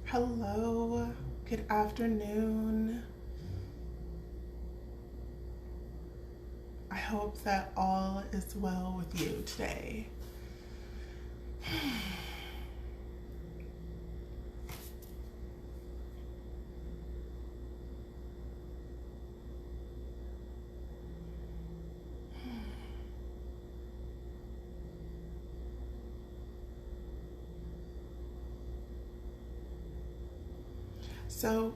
Hello, good afternoon. I hope that all is well with you today. So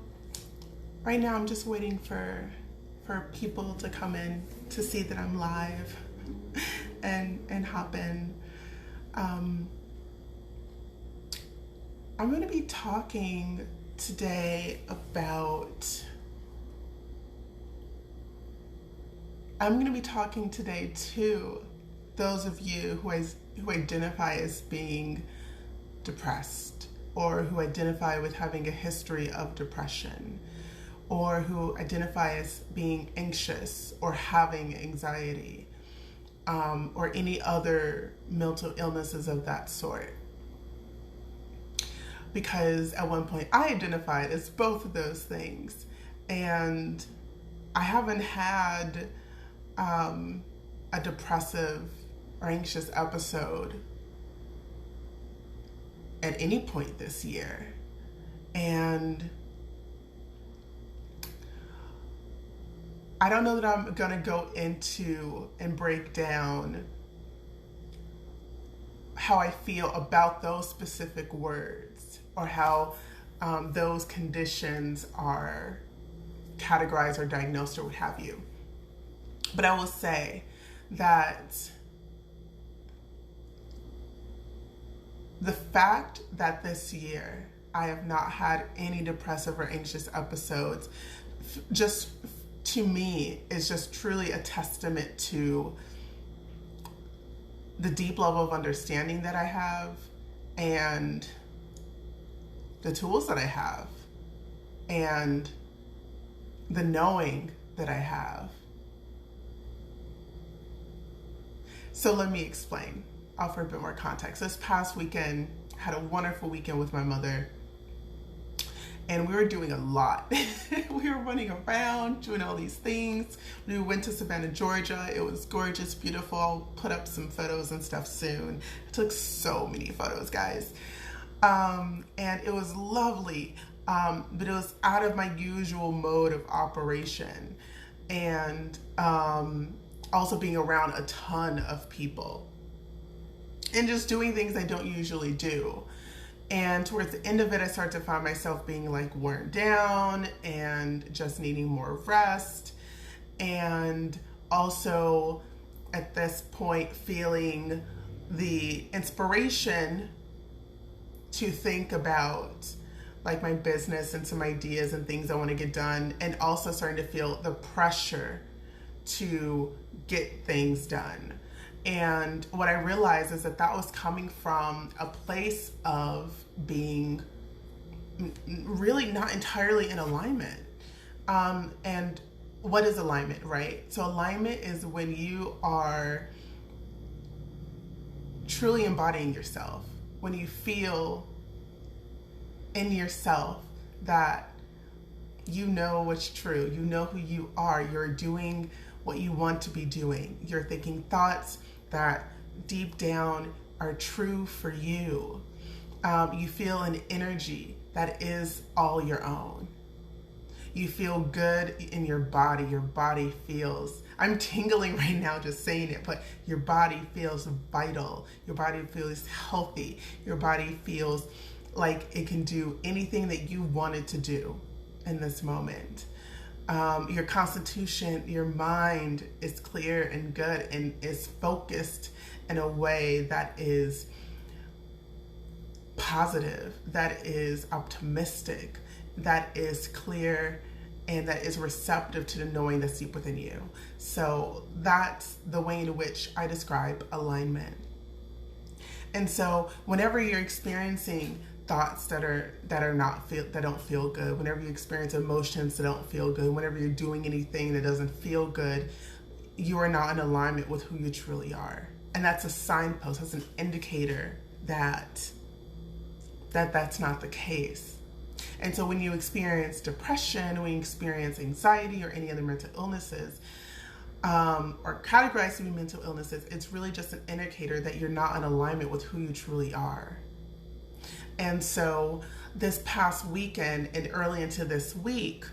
right now I'm just waiting for people to come in to see that I'm live and hop in. I'm going to be talking today to those of you who identify as being depressed, or who identify with having a history of depression, or who identify as being anxious or having anxiety, or any other mental illnesses of that sort. Because at one point I identified as both of those things, and I haven't had a depressive or anxious episode at any point this year. And I don't know that I'm gonna go into and break down how I feel about those specific words, or how those conditions are categorized or diagnosed or what have you. But I will say that the fact that this year I have not had any depressive or anxious episodes, just to me, is just truly a testament to the deep level of understanding that I have, and the tools that I have, and the knowing that I have. So let me explain, offer a bit more context. This past weekend, I had a wonderful weekend with my mother, and we were doing a lot. We were running around, doing all these things. We went to Savannah, Georgia. It was gorgeous, beautiful. I'll put up some photos and stuff soon. I took so many photos, guys. And it was lovely, but it was out of my usual mode of operation. And also being around a ton of people and just doing things I don't usually do. And towards the end of it, I started to find myself being like worn down and just needing more rest. And also at this point feeling the inspiration to think about like my business and some ideas and things I want to get done, and also starting to feel the pressure to get things done. And what I realized is that that was coming from a place of being really not entirely in alignment. And what is alignment, right? So alignment is when you are truly embodying yourself, when you feel in yourself that you know what's true, you know who you are, you're doing what you want to be doing, you're thinking thoughts that deep down are true for you. You feel an energy that is all your own. You feel good in your body feels, I'm tingling right now just saying it, but your body feels vital, your body feels healthy, your body feels like it can do anything that you want it to do in this moment. Your constitution, your mind is clear and good and is focused in a way that is positive, that is optimistic, that is clear, and that is receptive to the knowing that's deep within you. So that's the way in which I describe alignment. And so whenever you're experiencing thoughts that don't feel good, whenever you experience emotions that don't feel good, whenever you're doing anything that doesn't feel good, you are not in alignment with who you truly are. And that's a signpost, that's an indicator that that's not the case. And so when you experience depression, when you experience anxiety or any other mental illnesses, or categorized to be mental illnesses, it's really just an indicator that you're not in alignment with who you truly are. And so this past weekend and early into this week,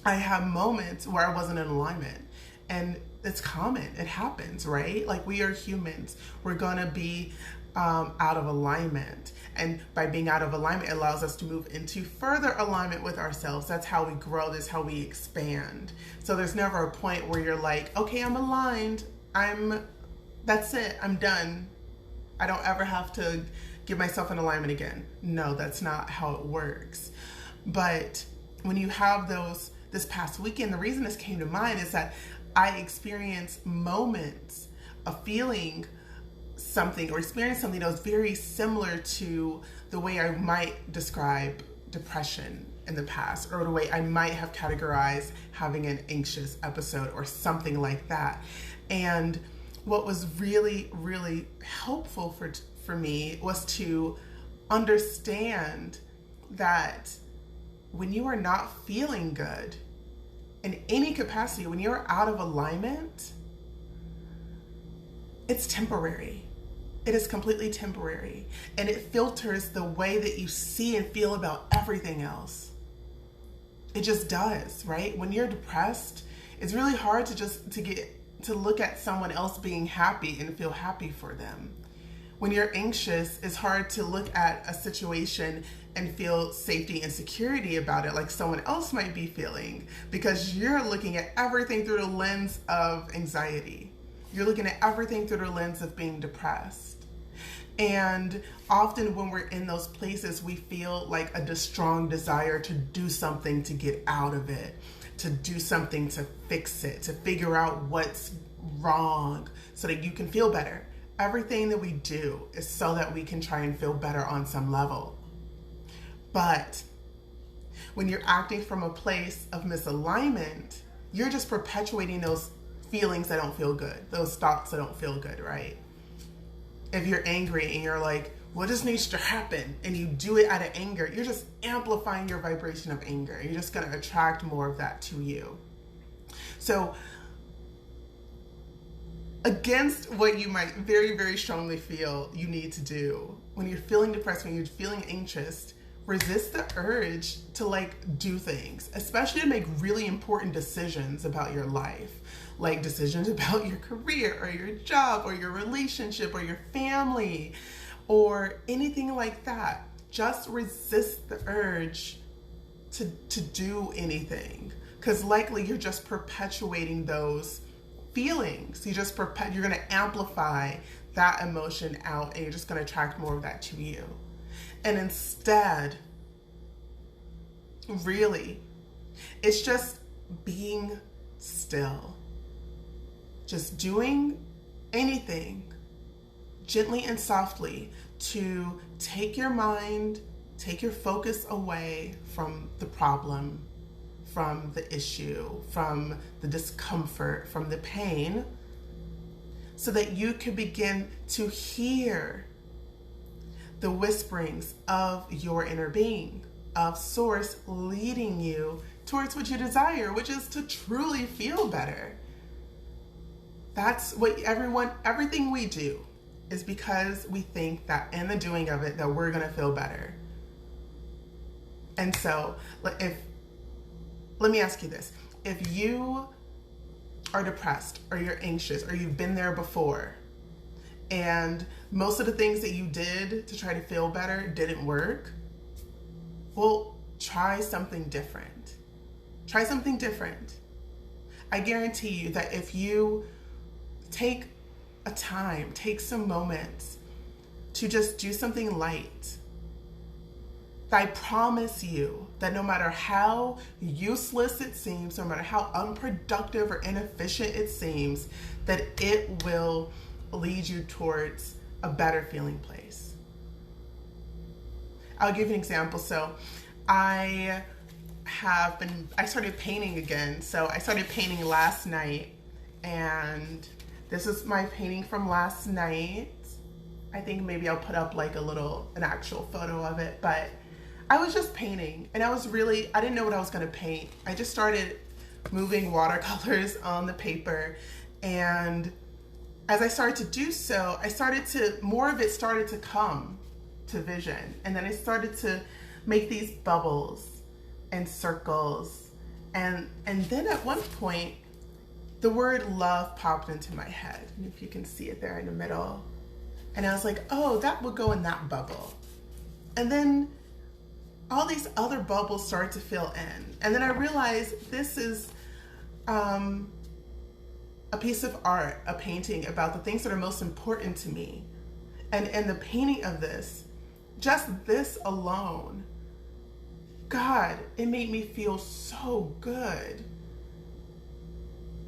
I have moments where I wasn't in alignment. And it's common. It happens, right? Like, we are humans. We're going to be out of alignment. And by being out of alignment, it allows us to move into further alignment with ourselves. That's how we grow. That's how we expand. So there's never a point where you're like, okay, I'm aligned. That's it. I'm done. I don't ever have to give myself an alignment again. No, that's not how it works. But when you have this past weekend, the reason this came to mind is that I experienced moments of feeling something or experienced something that was very similar to the way I might describe depression in the past, or the way I might have categorized having an anxious episode or something like that. And what was really, really helpful for me was to understand that when you are not feeling good in any capacity, when you're out of alignment, it's temporary. It is completely temporary. And it filters the way that you see and feel about everything else. It just does, right? When you're depressed, it's really hard to look at someone else being happy and feel happy for them. When you're anxious, it's hard to look at a situation and feel safety and security about it like someone else might be feeling, because you're looking at everything through the lens of anxiety. You're looking at everything through the lens of being depressed. And often when we're in those places, we feel like a strong desire to do something to get out of it, to do something to fix it, to figure out what's wrong so that you can feel better. Everything that we do is so that we can try and feel better on some level. But when you're acting from a place of misalignment, you're just perpetuating those feelings that don't feel good, those thoughts that don't feel good, right? If you're angry and you're like, well, this needs to happen, and you do it out of anger, you're just amplifying your vibration of anger. You're just going to attract more of that to you. So against what you might very, very strongly feel you need to do when you're feeling depressed, when you're feeling anxious, resist the urge to do things, especially to make really important decisions about your life, like decisions about your career or your job or your relationship or your family or anything like that. Just resist the urge to do anything, because likely you're just perpetuating those feelings. You're going to amplify that emotion out, and you're just going to attract more of that to you. And instead, really, it's just being still. Just doing anything gently and softly to take your mind, take your focus away from the problem, from the issue, from the discomfort, from the pain, so that you can begin to hear the whisperings of your inner being, of Source leading you towards what you desire, which is to truly feel better. That's what everything we do is because we think that in the doing of it that we're going to feel better. And so let me ask you this. If you are depressed or you're anxious or you've been there before, and most of the things that you did to try to feel better didn't work, well, try something different. Try something different. I guarantee you that if you take some moments to just do something light, I promise you that no matter how useless it seems, no matter how unproductive or inefficient it seems, that it will lead you towards a better feeling place. I'll give you an example. So I started painting again. So I started painting last night, and this is my painting from last night. I think maybe I'll put up an actual photo of it, but I was just painting, and I didn't know what I was going to paint. I just started moving watercolors on the paper, and as I started to do so, more of it started to come to vision. And then I started to make these bubbles and circles. And then at one point, the word love popped into my head. And if you can see it there in the middle. And I was like, oh, that would go in that bubble. And then all these other bubbles started to fill in. And then I realized this is a piece of art, a painting about the things that are most important to me. And the painting of this, just this alone, God, it made me feel so good.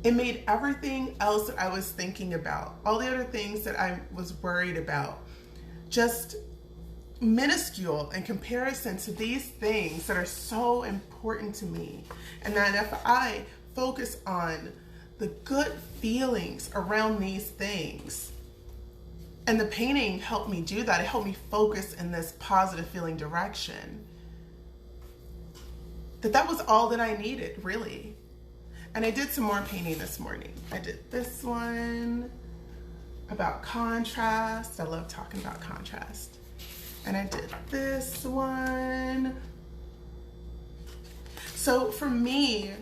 It made everything else that I was thinking about, all the other things that I was worried about, just minuscule in comparison to these things that are so important to me. And that if I focus on the good feelings around these things, and the painting helped me do that. It helped me focus in this positive feeling direction. That was all that I needed, really. And I did some more painting this morning. I did this one about contrast. I love talking about contrast. And I did this one. So for me,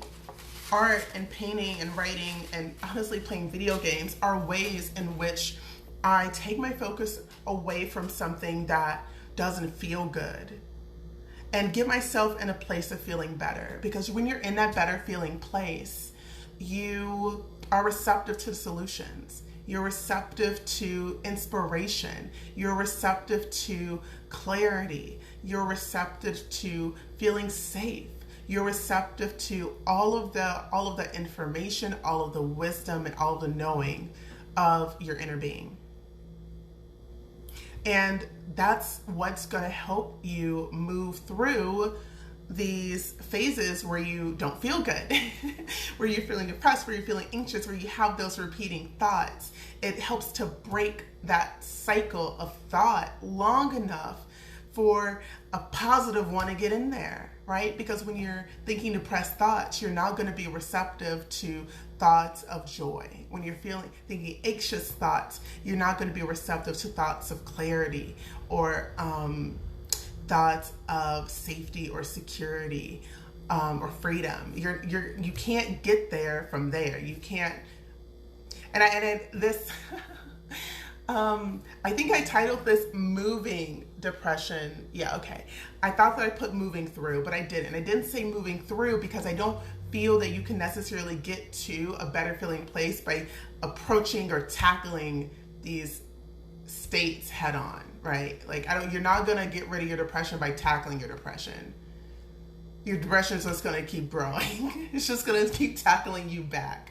art and painting and writing and honestly playing video games are ways in which I take my focus away from something that doesn't feel good and get myself in a place of feeling better. Because when you're in that better feeling place, you are receptive to solutions. You're receptive to inspiration. You're receptive to clarity. You're receptive to feeling safe. You're receptive to all of the information, all of the wisdom, and all of the knowing of your inner being. And that's what's going to help you move through these phases where you don't feel good, where you're feeling depressed, where you're feeling anxious, where you have those repeating thoughts. It helps to break that cycle of thought long enough for a positive one to get in there, right? Because when you're thinking depressed thoughts, you're not going to be receptive to thoughts of joy. When you're thinking anxious thoughts, you're not going to be receptive to thoughts of clarity or thoughts of safety or security or freedom. You can't get there from there. You can't. This. I think I titled this "Moving Depression." Yeah, okay. I thought that I put "moving through," but I didn't. I didn't say "moving through" because I don't feel that you can necessarily get to a better feeling place by approaching or tackling these states head on, right? Like you're not gonna get rid of your depression by tackling your depression. Your depression is just gonna keep growing. It's just gonna keep tackling you back.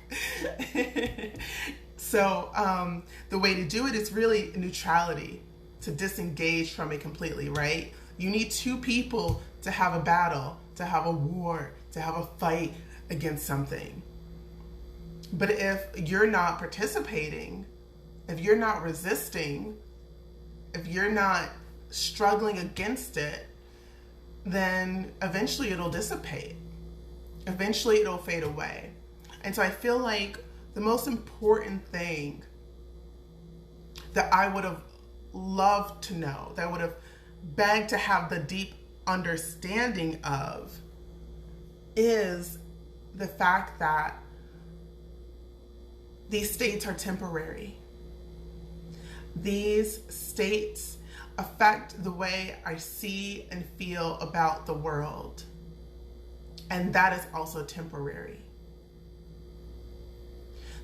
So the way to do it is really neutrality, to disengage from it completely, right? You need two people to have a battle, to have a war, to have a fight against something. But if you're not participating, if you're not resisting, if you're not struggling against it, then eventually it'll dissipate. Eventually it'll fade away. And so I feel like the most important thing that I would have loved to know, that I would have begged to have the deep understanding of, is the fact that these states are temporary. These states affect the way I see and feel about the world. And that is also temporary.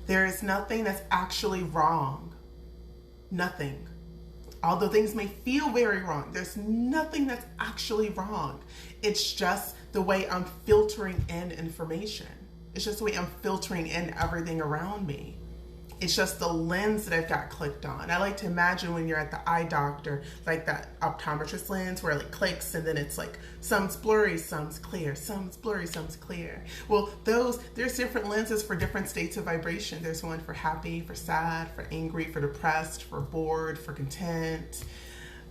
There is nothing that's actually wrong. Nothing. Although things may feel very wrong, there's nothing that's actually wrong. It's just the way I'm filtering in information. It's just the way I'm filtering in everything around me. It's just the lens that I've got clicked on. I like to imagine when you're at the eye doctor, like that optometrist lens where it clicks and then it's like some's blurry, some's clear, some's blurry, some's clear. Well, there's different lenses for different states of vibration. There's one for happy, for sad, for angry, for depressed, for bored, for content,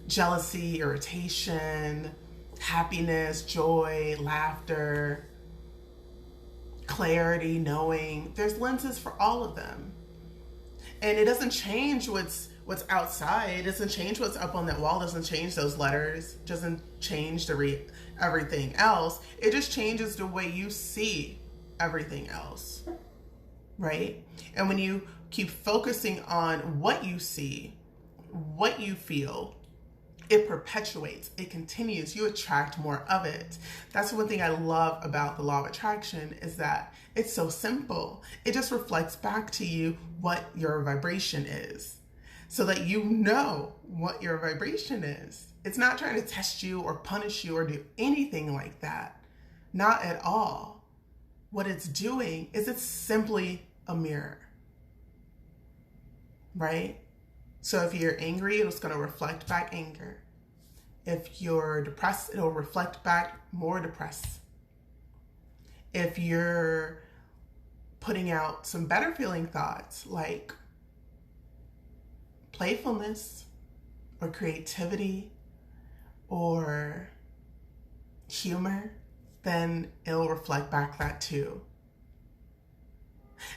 jealousy, irritation. happiness, joy, laughter, clarity, knowing. There's lenses for all of them. And it doesn't change what's outside. It doesn't change what's up on that wall. It doesn't change those letters. It doesn't change everything else. It just changes the way you see everything else, right? And when you keep focusing on what you see, what you feel, it perpetuates, it continues, you attract more of it. That's one thing I love about the law of attraction, is that it's so simple. It just reflects back to you what your vibration is, so that you know what your vibration is. It's not trying to test you or punish you or do anything like that. Not at all. What it's doing is it's simply a mirror, right? So if you're angry, it's going to reflect back anger. If you're depressed, it'll reflect back more depressed. If you're putting out some better feeling thoughts like playfulness or creativity or humor, then it'll reflect back that too.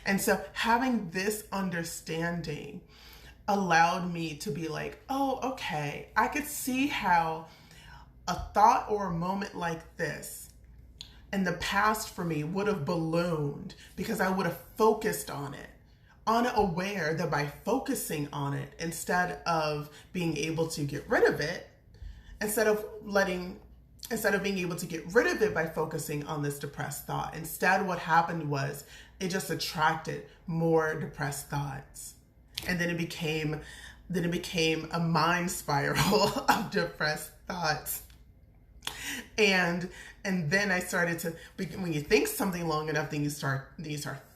And so having this understanding allowed me to be like, oh, okay, I could see how a thought or a moment like this in the past for me would have ballooned because I would have focused on it, unaware that by focusing on it, instead of being able to get rid of it, instead of being able to get rid of it by focusing on this depressed thought, instead what happened was it just attracted more depressed thoughts. And then it became a mind spiral of depressed thoughts. And then I started to, when you think something long enough, then you start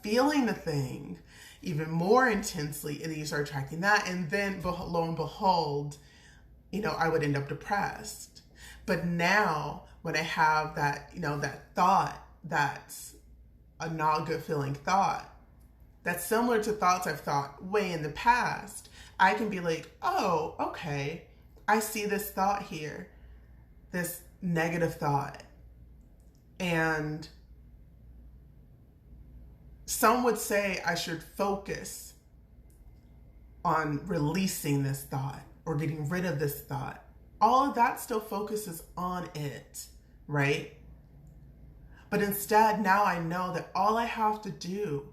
feeling the thing even more intensely, and then you start attracting that. And then lo and behold, I would end up depressed. But now when I have that, that thought, that's a not good feeling thought, that's similar to thoughts I've thought way in the past, I can be like, oh, okay, I see this thought here, this negative thought. And some would say I should focus on releasing this thought or getting rid of this thought. All of that still focuses on it, right? But instead, now I know that all I have to do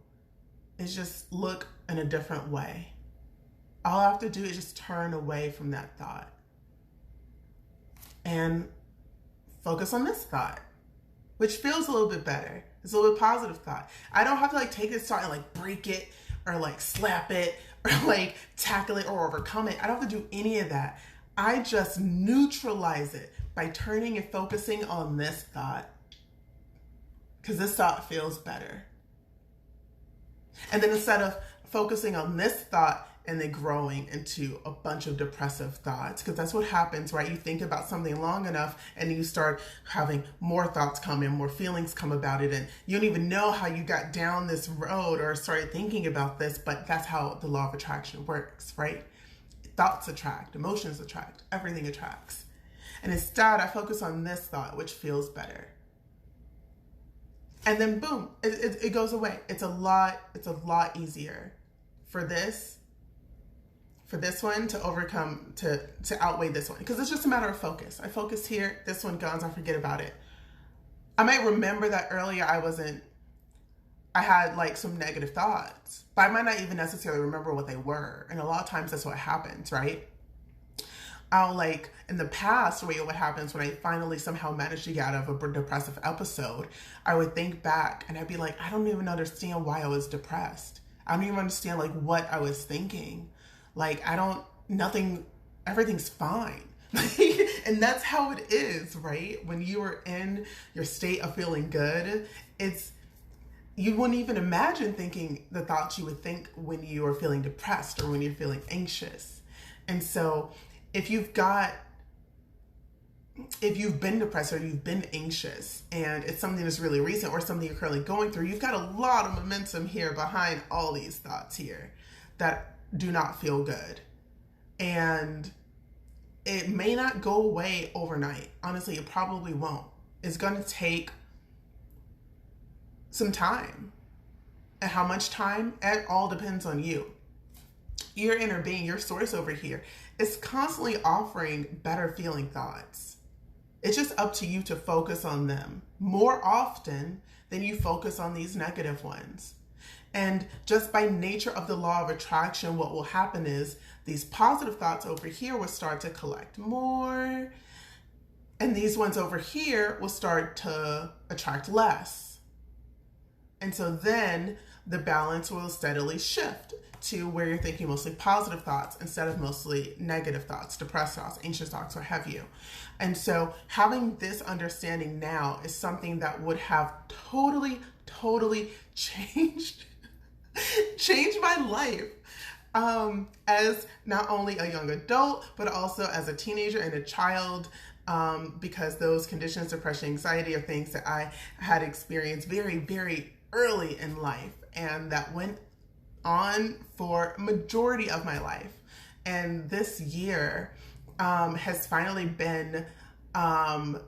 is just look in a different way. All I have to do is just turn away from that thought and focus on this thought, which feels a little bit better. It's a little bit positive thought. I don't have to take this thought and break it or slap it or tackle it or overcome it. I don't have to do any of that. I just neutralize it by turning and focusing on this thought, because this thought feels better. And then instead of focusing on this thought and then growing into a bunch of depressive thoughts, because that's what happens, right? You think about something long enough and you start having more thoughts come in, more feelings come about it, and you don't even know how you got down this road or started thinking about this, but that's how the law of attraction works, right? Thoughts attract, emotions attract, everything attracts. And instead, I focus on this thought, which feels better. And then boom, it goes away. It's a lot easier for this one to overcome, to outweigh this one. Because it's just a matter of focus. I focus here, this one goes, I forget about it. I might remember that earlier I had some negative thoughts, but I might not even necessarily remember what they were. And a lot of times that's what happens, right? I'll in the past, what happens when I finally somehow managed to get out of a depressive episode, I would think back and I'd be like, I don't even understand why I was depressed. I don't even understand what I was thinking. Everything's fine. And that's how it is, right? When you are in your state of feeling good, you wouldn't even imagine thinking the thoughts you would think when you are feeling depressed or when you're feeling anxious. And so if you've been depressed or you've been anxious and it's something that's really recent or something you're currently going through, you've got a lot of momentum here behind all these thoughts here that do not feel good. And it may not go away overnight. Honestly, it probably won't. It's going to take some time. And how much time? It all depends on you. Your inner being, your source over here, is constantly offering better feeling thoughts. It's just up to you to focus on them more often than you focus on these negative ones. And just by nature of the law of attraction, what will happen is these positive thoughts over here will start to collect more, and these ones over here will start to attract less. And so then the balance will steadily shift to where you're thinking mostly positive thoughts instead of mostly negative thoughts, depressed thoughts, anxious thoughts, what have you. And so having this understanding now is something that would have totally changed my life as not only a young adult, but also as a teenager and a child, because those conditions, depression, anxiety, are things that I had experienced very, very early in life, and that went on for majority of my life. And this year has finally been a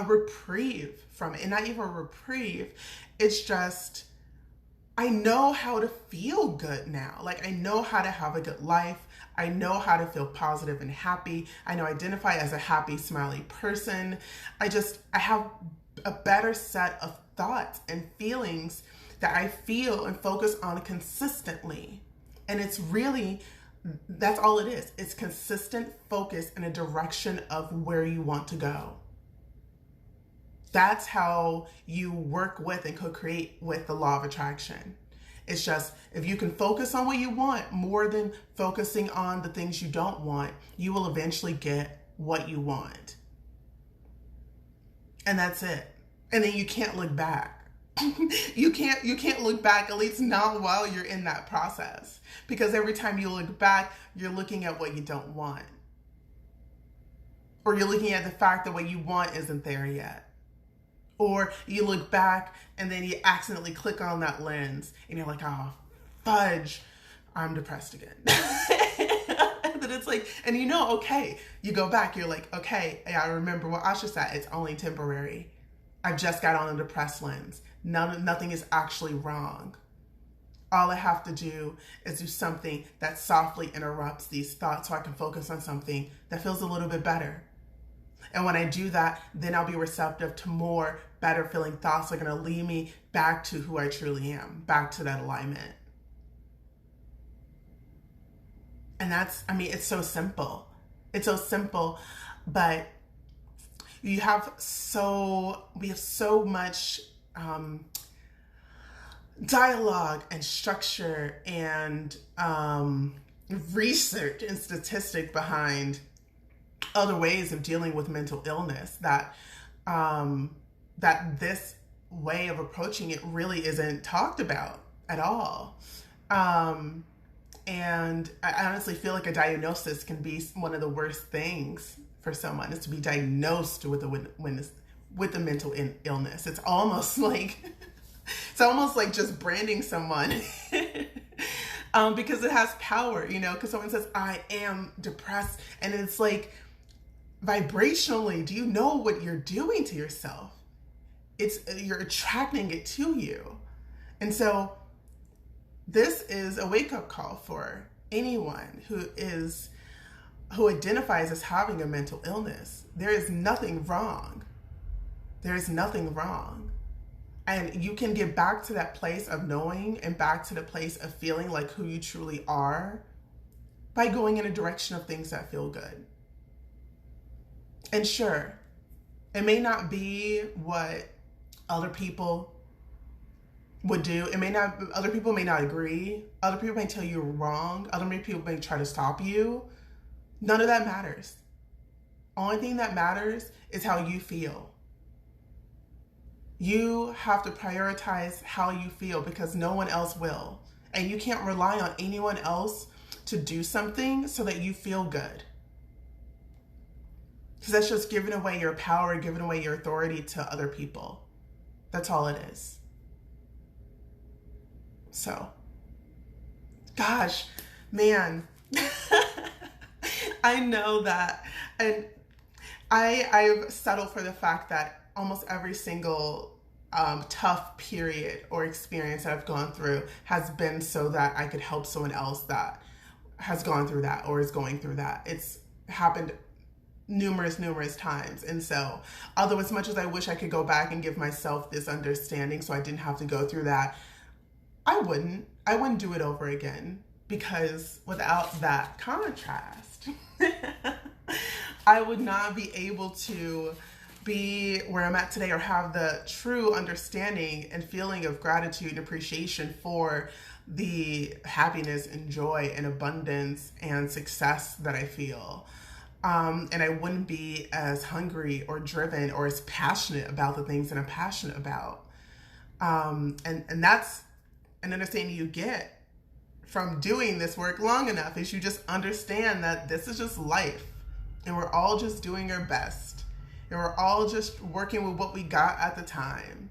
reprieve from it. And not even a reprieve, it's just, I know how to feel good now. Like, I know how to have a good life. I know how to feel positive and happy. I know identify as a happy, smiley person. I have a better set of thoughts and feelings that I feel and focus on consistently. And it's really, that's all it is. It's consistent focus in a direction of where you want to go. That's how you work with and co-create with the law of attraction. It's just, if you can focus on what you want more than focusing on the things you don't want, you will eventually get what you want. And that's it. And then you can't look back. You can't look back, at least not while you're in that process. Because every time you look back, you're looking at what you don't want. Or you're looking at the fact that what you want isn't there yet. Or you look back and then you accidentally click on that lens and you're like, oh, fudge, I'm depressed again. And then it's like, and you know, okay, you go back, you're like, okay, I remember what Asha said, it's only temporary. I've just got on a depressed lens. Nothing is actually wrong. All I have to do is do something that softly interrupts these thoughts so I can focus on something that feels a little bit better. And when I do that, then I'll be receptive to more better feeling thoughts that are going to lead me back to who I truly am, back to that alignment. And that's, I mean, it's so simple. It's so simple, but we have so much dialogue and structure and research and statistic behind other ways of dealing with mental illness that this way of approaching it really isn't talked about at all. And I honestly feel like a diagnosis can be one of the worst things for someone, is to be diagnosed with a mental illness. It's almost like just branding someone because it has power, you know, because someone says, I am depressed. And it's like, vibrationally, do you know what you're doing to yourself? You're attracting it to you. And so this is a wake-up call for anyone who identifies as having a mental illness. There is nothing wrong. There is nothing wrong. And you can get back to that place of knowing and back to the place of feeling like who you truly are by going in a direction of things that feel good. And sure, it may not be what other people would do. Other people may not agree. Other people may tell you you're wrong. Other people may try to stop you. None of that matters. Only thing that matters is how you feel. You have to prioritize how you feel because no one else will. And you can't rely on anyone else to do something so that you feel good. Because that's just giving away your power, giving away your authority to other people. That's all it is. So, gosh, man, I know that. And I've settled for the fact that almost every single tough period or experience that I've gone through has been so that I could help someone else that has gone through that or is going through that. It's happened numerous times. And so, although as much as I wish I could go back and give myself this understanding so I didn't have to go through that, I wouldn't do it over again, because without that contrast, I would not be able to be where I'm at today or have the true understanding and feeling of gratitude and appreciation for the happiness and joy and abundance and success that I feel. And I wouldn't be as hungry or driven or as passionate about the things that I'm passionate about. And that's an understanding you get from doing this work long enough, is you just understand that this is just life and we're all just doing our best and we're all just working with what we got at the time.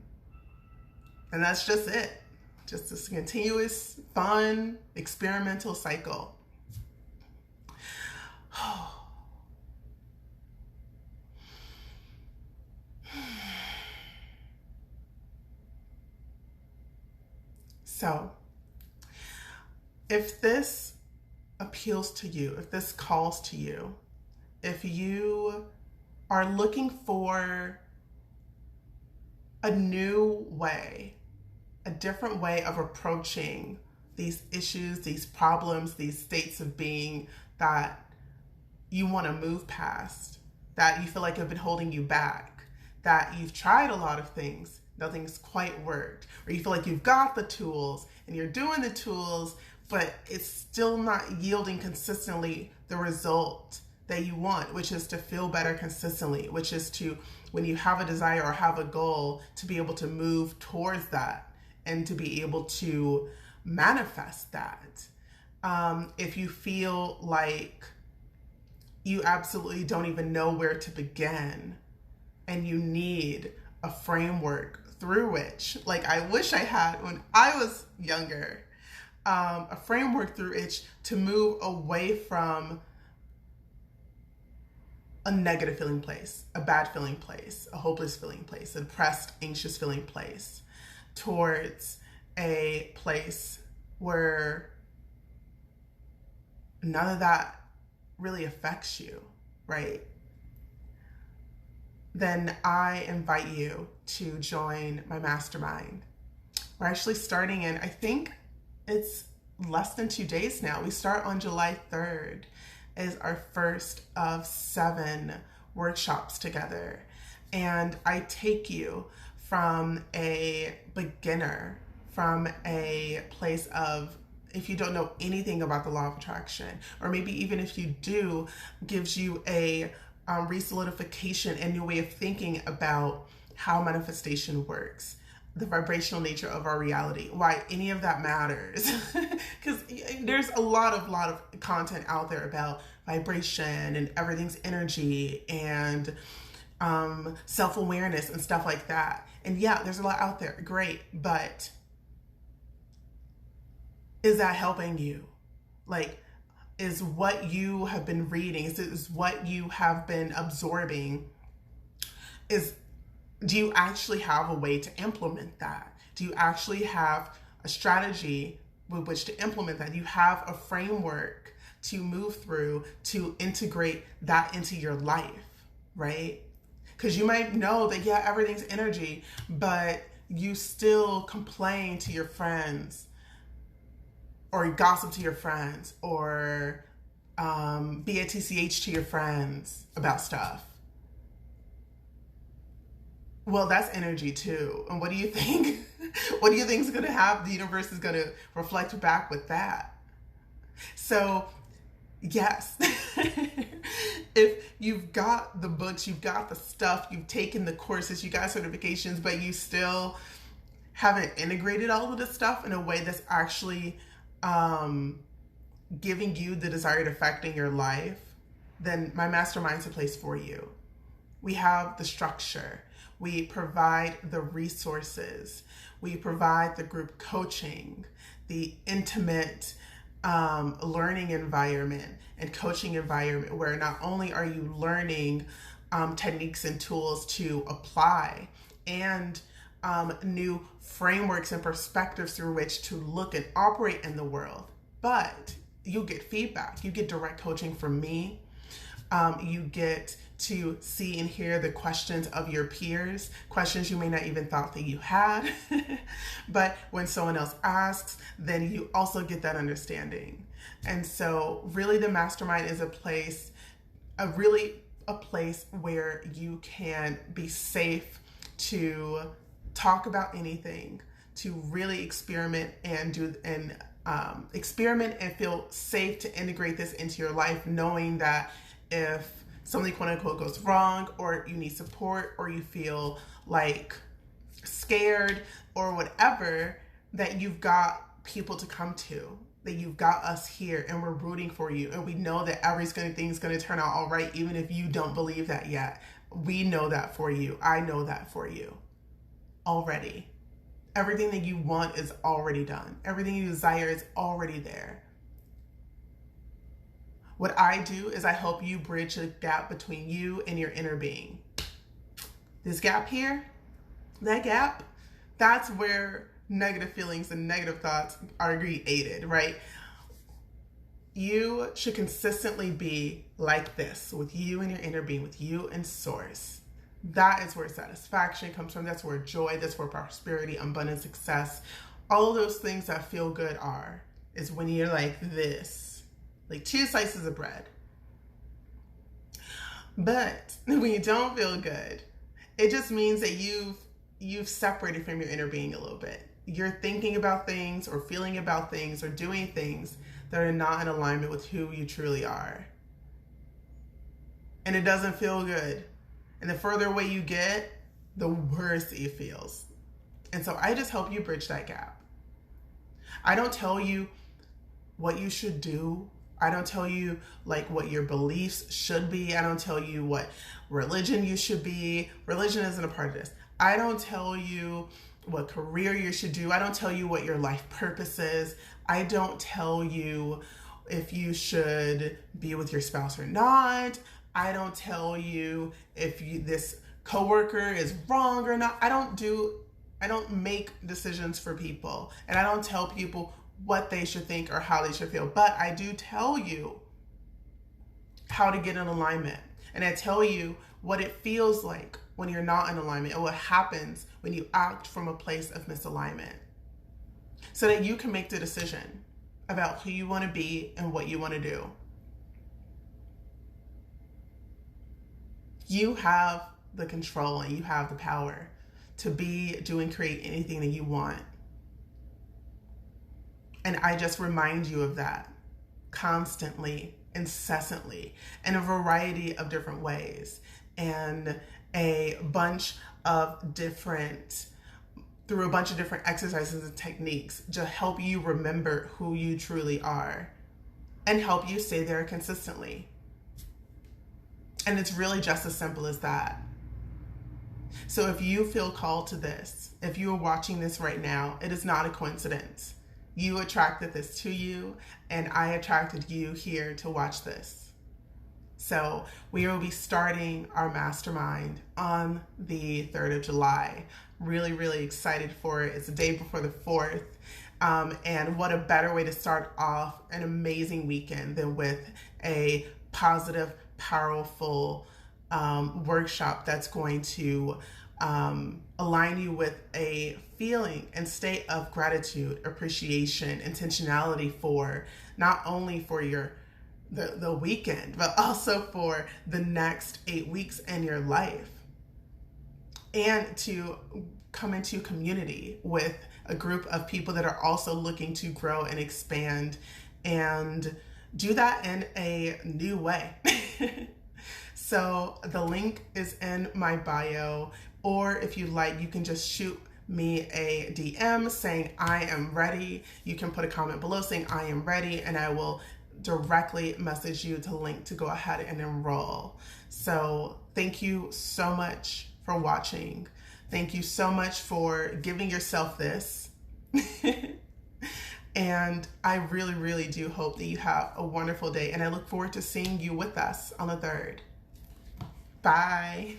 And that's just it. Just this continuous, fun, experimental cycle. So, if this appeals to you, if this calls to you, if you are looking for a new way, a different way of approaching these issues, these problems, these states of being that you want to move past, that you feel like have been holding you back, that you've tried a lot of things, nothing's quite worked, or you feel like you've got the tools and you're doing the tools, but it's still not yielding consistently the result that you want, which is to feel better consistently, which is to, when you have a desire or have a goal, to be able to move towards that and to be able to manifest that. If you feel like you absolutely don't even know where to begin and you need a framework through which, like I wish I had when I was younger, a framework through which to move away from a negative feeling place, a bad feeling place, a hopeless feeling place, a depressed, anxious feeling place, towards a place where none of that really affects you, right? Then I invite you to join my mastermind. We're actually starting in, I think it's less than 2 days now. We start on July 3rd is our first of 7 workshops together. And I take you from a beginner, from a place of, if you don't know anything about the law of attraction, or maybe even if you do, gives you a re-solidification and new way of thinking about how manifestation works, the vibrational nature of our reality, why any of that matters. Because there's a lot of content out there about vibration and everything's energy and self-awareness and stuff like that. And yeah, there's a lot out there. Great. But is that helping you? Like, is what you have been reading, is what you have been absorbing, do you actually have a way to implement that? Do you actually have a strategy with which to implement that? Do you have a framework to move through to integrate that into your life, right? Because you might know that, yeah, everything's energy, but you still complain to your friends or gossip to your friends or be a TCH to your friends about stuff. Well, that's energy too. And what do you think? What do you think is going to happen? The universe is going to reflect back with that. So, yes, if you've got the books, you've got the stuff, you've taken the courses, you got certifications, but you still haven't integrated all of this stuff in a way that's actually giving you the desired effect in your life, then my mastermind's a place for you. We have the structure. We provide the resources. We provide the group coaching, the intimate learning environment and coaching environment where not only are you learning techniques and tools to apply and new frameworks and perspectives through which to look and operate in the world, but you get feedback. You get direct coaching from me. You get to see and hear the questions of your peers, questions you may not even thought that you had. But when someone else asks, then you also get that understanding. And so really the mastermind is a place where you can be safe to talk about anything, to really experiment and experiment and feel safe to integrate this into your life, knowing that if something quote unquote goes wrong, or you need support, or you feel like scared or whatever, that you've got people to come to, that you've got us here and we're rooting for you. And we know that everything's going to turn out all right, even if you don't believe that yet. We know that for you. I know that for you already. Everything that you want is already done. Everything you desire is already there. What I do is I help you bridge the gap between you and your inner being. This gap here, that gap, that's where negative feelings and negative thoughts are created, right? You should consistently be like this with you and your inner being, with you and source. That is where satisfaction comes from. That's where joy, that's where prosperity, abundance, success, all of those things that feel good is when you're like this. Like 2 slices of bread. But when you don't feel good, it just means that you've separated from your inner being a little bit. You're thinking about things or feeling about things or doing things that are not in alignment with who you truly are. And it doesn't feel good. And the further away you get, the worse it feels. And so I just help you bridge that gap. I don't tell you what you should do. I don't tell you like what your beliefs should be. I don't tell you what religion you should be. Religion isn't a part of this. I don't tell you what career you should do. I don't tell you what your life purpose is. I don't tell you if you should be with your spouse or not. I don't tell you if this coworker is wrong or not. I don't make decisions for people, and I don't tell people what they should think or how they should feel. But I do tell you how to get in alignment. And I tell you what it feels like when you're not in alignment and what happens when you act from a place of misalignment, so that you can make the decision about who you want to be and what you want to do. You have the control and you have the power to be, do, and create anything that you want. And I just remind you of that constantly, incessantly, in a variety of different ways, and through a bunch of different exercises and techniques to help you remember who you truly are and help you stay there consistently. And it's really just as simple as that. So if you feel called to this, if you are watching this right now, it is not a coincidence. You attracted this to you, and I attracted you here to watch this. So we will be starting our mastermind on the 3rd of July. Really, really excited for it. It's the day before the 4th. And what a better way to start off an amazing weekend than with a positive, powerful workshop that's going to align you with a feeling and state of gratitude, appreciation, intentionality for not only for the weekend, but also for the next 8 weeks in your life, and to come into community with a group of people that are also looking to grow and expand and do that in a new way. So the link is in my bio, or if you like, you can just shoot me a DM saying I am ready. You can put a comment below saying I am ready, and I will directly message you the link to go ahead and enroll. So thank you so much for watching. Thank you so much for giving yourself this. And I really, really do hope that you have a wonderful day. And I look forward to seeing you with us on the 3rd. Bye.